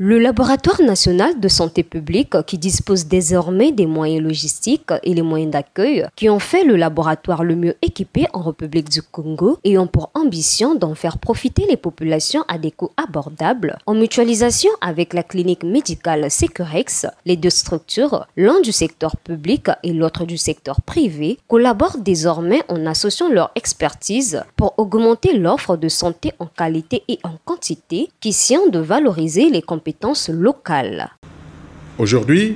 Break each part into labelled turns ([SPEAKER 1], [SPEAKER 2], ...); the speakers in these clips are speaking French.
[SPEAKER 1] Le Laboratoire national de santé publique, qui dispose désormais des moyens logistiques et les moyens d'accueil, qui ont fait le laboratoire le mieux équipé en République du Congo et ont pour ambition d'en faire profiter les populations à des coûts abordables, en mutualisation avec la clinique médicale Securex, les deux structures, l'un du secteur public et l'autre du secteur privé, collaborent désormais en associant leur expertise pour augmenter l'offre de santé en qualité et en quantité, question de valoriser les compétences locales.
[SPEAKER 2] Aujourd'hui,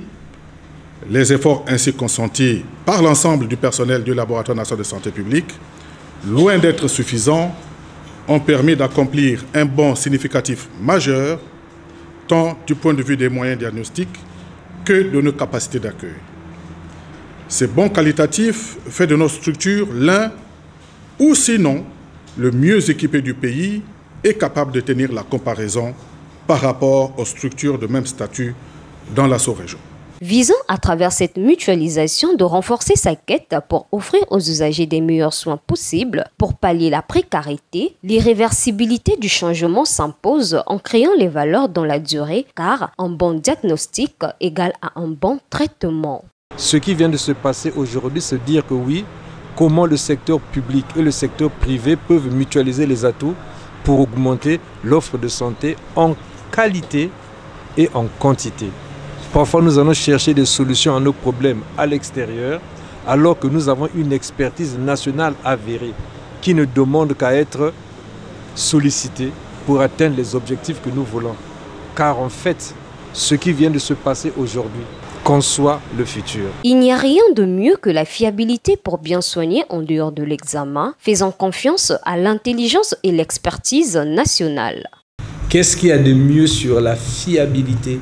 [SPEAKER 2] les efforts ainsi consentis par l'ensemble du personnel du Laboratoire national de santé publique, loin d'être suffisants, ont permis d'accomplir un bond significatif majeur, tant du point de vue des moyens diagnostiques que de nos capacités d'accueil. Ces bons qualitatifs fait de nos structures l'un, ou sinon, le mieux équipé du pays et capable de tenir la comparaison par rapport aux structures de même statut dans la sous-région.
[SPEAKER 1] Visant à travers cette mutualisation de renforcer sa quête pour offrir aux usagers des meilleurs soins possibles, pour pallier la précarité, l'irréversibilité du changement s'impose en créant les valeurs dans la durée, car un bon diagnostic égale à un bon traitement.
[SPEAKER 3] Ce qui vient de se passer aujourd'hui, c'est dire que oui, comment le secteur public et le secteur privé peuvent mutualiser les atouts pour augmenter l'offre de santé en qualité et en quantité. Parfois, nous allons chercher des solutions à nos problèmes à l'extérieur, alors que nous avons une expertise nationale avérée qui ne demande qu'à être sollicitée pour atteindre les objectifs que nous voulons. Car en fait, ce qui vient de se passer aujourd'hui conçoit le futur.
[SPEAKER 1] Il n'y a rien de mieux que la fiabilité pour bien soigner en dehors de l'examen, faisant confiance à l'intelligence et l'expertise nationale.
[SPEAKER 3] Qu'est-ce qu'il y a de mieux sur la fiabilité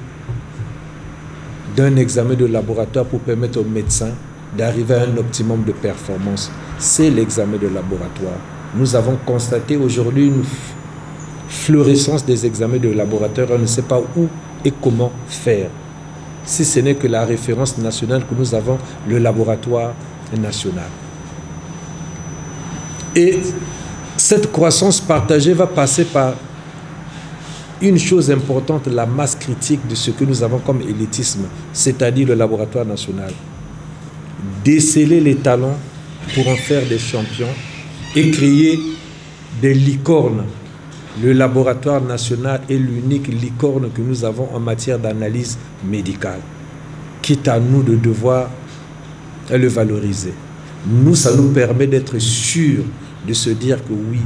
[SPEAKER 3] d'un examen de laboratoire pour permettre aux médecins d'arriver à un optimum de performance? C'est l'examen de laboratoire. Nous avons constaté aujourd'hui une florescence des examens de laboratoire. On ne sait pas où et comment faire. Si ce n'est que la référence nationale que nous avons, le laboratoire national. Et cette croissance partagée va passer par une chose importante, la masse critique de ce que nous avons comme élitisme, c'est-à-dire le laboratoire national. Déceler les talents pour en faire des champions et créer des licornes. Le laboratoire national est l'unique licorne que nous avons en matière d'analyse médicale. Quitte à nous de devoir le valoriser. Nous, ça nous permet d'être sûrs de se dire que oui,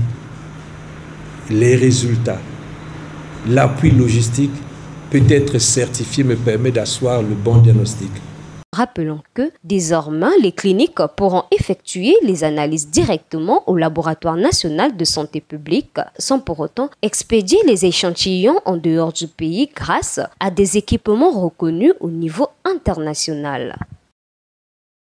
[SPEAKER 3] les résultats, l'appui logistique peut être certifié, me permet d'asseoir le bon diagnostic.
[SPEAKER 1] Rappelons que, désormais, les cliniques pourront effectuer les analyses directement au Laboratoire national de santé publique, sans pour autant expédier les échantillons en dehors du pays grâce à des équipements reconnus au niveau international.